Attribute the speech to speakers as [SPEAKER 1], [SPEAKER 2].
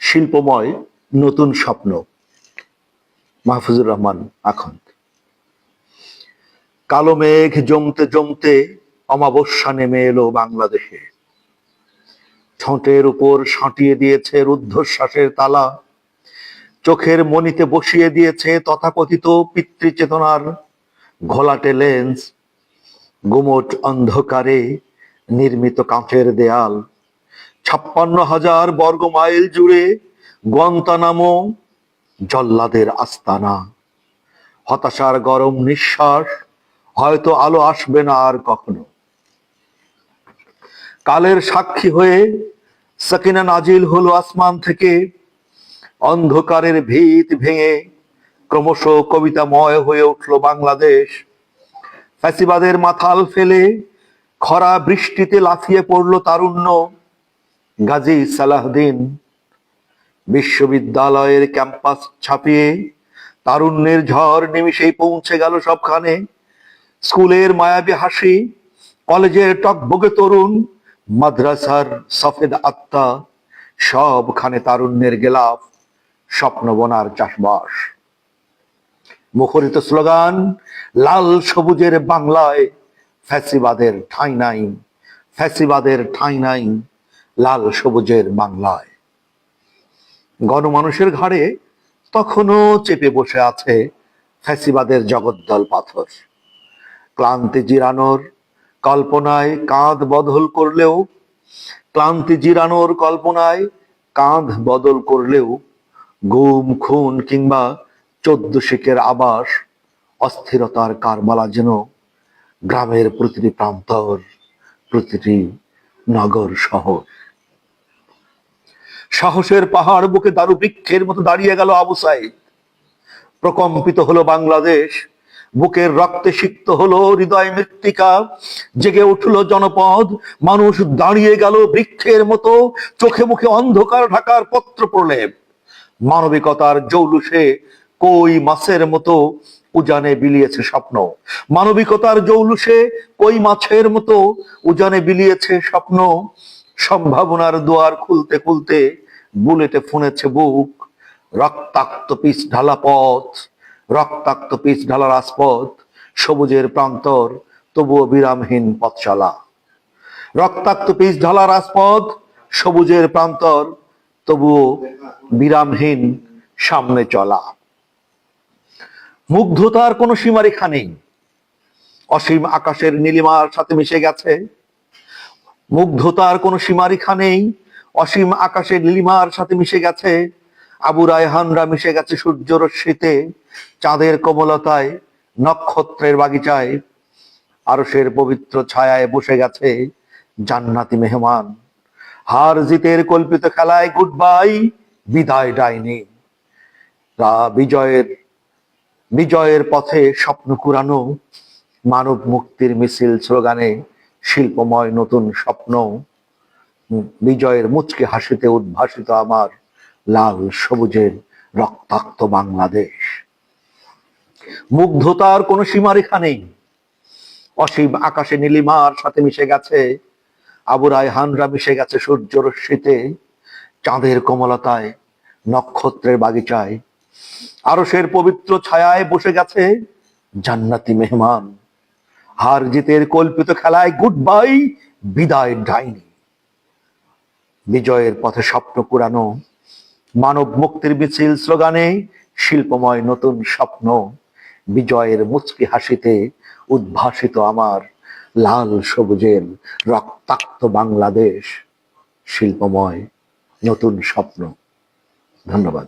[SPEAKER 1] শিল্পময় নতুন স্বপ্ন। মাহফুজুর রহমান আখন্দ। কালো মেঘ জমতে জমতে অমাবস্যা নেমে এলো বাংলাদেশে। ঠোঁটের উপর সাঁটিয়ে দিয়েছে রুদ্ধশ্বাসের তালা, চোখের মনিতে বসিয়ে দিয়েছে তথাকথিত পিতৃচেতনার ঘোলাটে লেন্স। গুমট অন্ধকারে নির্মিত কাঁচের দেয়াল, ৫৬,০০০ বর্গ মাইল জুড়ে গুয়ান্তানামো জল্লাদের আস্তানা। হতাশার গরম নিঃশ্বাস, হয়তো আলো আসবে না আর কখনো। কালের সাক্ষী হয়ে সাকিনা নাজিল হলো আসমান থেকে, অন্ধকারের ভিত ভেঙে ক্রমশ কবিতাময় হয়ে উঠল বাংলাদেশ। ফ্যাসিবাদের মাথাল ফেলে খরা বৃষ্টিতে লাফিয়ে পড়ল তারুণ্য। গাজী সালাহদ্দিন বিশ্ববিদ্যালয়ের ক্যাম্পাস ছাপিয়ে তারুণ্যের ঝড় নিমিষেই পৌঁছে গেল সবখানে। স্কুলের মায়াবী হাসি, কলেজের টকবগে তরুণ, মাদ্রাসার সফেদ আত্মা, সবখানে তারুণ্যের গেলাফ, স্বপ্ন বোনার চাষবাস। মুখরিত স্লোগান, লাল সবুজের বাংলায় ফ্যাসিবাদের ঠাঁই নাই, ফ্যাসিবাদের ঠাঁই নাই লাল সবুজের বাংলায়। গণমানুষের ঘাড়ে তখনও চেপে বসে আছে ফ্যাসিবাদের জগদ্দল পাথর। ক্লান্তি জিরানোর কল্পনায় কাঁধ বদল করলেও, ক্লান্তি জিরানোর কল্পনায় কাঁধ বদল করলেও গুম খুন কিংবা ১৪ শিখের আবাস, অস্থিরতার কারবালা যেন গ্রামের প্রতিটি প্রান্তর, প্রতিটি নগর শহর। সাহসের পাহাড় বুকে দারু বৃক্ষের মতো দাঁড়িয়ে গেল আবু সাইদ। প্রকম্পিত হলো বাংলাদেশ, বুকের রক্তে সিক্ত হলো হৃদয় মৃত্তিকা। জেগে উঠল জনপদ, মানুষ দাঁড়িয়ে গেল বৃক্ষের মতো, চোখে মুখে অন্ধকার ঢাকার পত্র প্রলেপ। মানবিকতার জৌলুসে কই মাছের মতো উজানে বিলিয়েছে স্বপ্ন। মানবিকতার জৌলুসে কই মাছের মতো উজানে বিলিয়েছে স্বপ্ন। সম্ভাবনার দুয়ার খুলতে খুলতে বুলেটে ফুনেছে বুক। রক্তাক্ত পিচ ঢালা পথ, রক্তাক্ত পিচ ঢালা রাজপথ, সবুজের প্রান্তর তবুও বিরামহীন পথ চলা। রক্তাক্ত পিচ ঢালা রাজপথ, সবুজের প্রান্তর তবুও বিরামহীন সামনে চলা। মুগ্ধতার কোনো সীমারেখা নেই, অসীম আকাশের নীলিমার সাথে মিশে গেছে। মুগ্ধতার কোনো সীমারেখা নেই, অসীম আকাশের নীলিমার সাথে মিশে গেছে। আবু রায়হানরা মিশে গেছে সূর্যরশ্মিতে, চাঁদের কোমলতায়, নক্ষত্রের বাগিচায়। আরশের পবিত্র ছায়ায় বসে গেছে জান্নাতি মেহমান। হার জিতের কল্পিত খেলায় গুড বাই, বিদায় ডাইনি। বিজয়ের পথে স্বপ্ন কুরানো, মানব মুক্তির মিছিল স্লোগানে শিল্পময় নতুন স্বপ্ন। বিজয়ের মুচকি হাসিতে উদ্ভাসিত আমার লাল সবুজের রক্তাক্ত বাংলাদেশ। মুগ্ধতার কোনো সীমারেখা নেই, অসীম আকাশে নীলিমার সাথে মিশে গেছে। আবু রায়হানরা মিশে গেছে সূর্যরশ্মিতে, চাঁদের কোমলতায়, নক্ষত্রের বাগিচায়। আরশের পবিত্র ছায়ায় বসে গেছে জান্নাতি মেহমান। হার জিতের কল্পিত খেলায় গুড বাই, বিদায় ডাইনি। বিজয়ের পথে স্বপ্ন কুরানো, মানব মুক্তির মিছিল স্লোগানে শিল্পময় নতুন স্বপ্ন। বিজয়ের মুচকি হাসিতে উদ্ভাসিত আমার লাল সবুজের রক্তাক্ত বাংলাদেশ, শিল্পময় নতুন স্বপ্ন। ধন্যবাদ।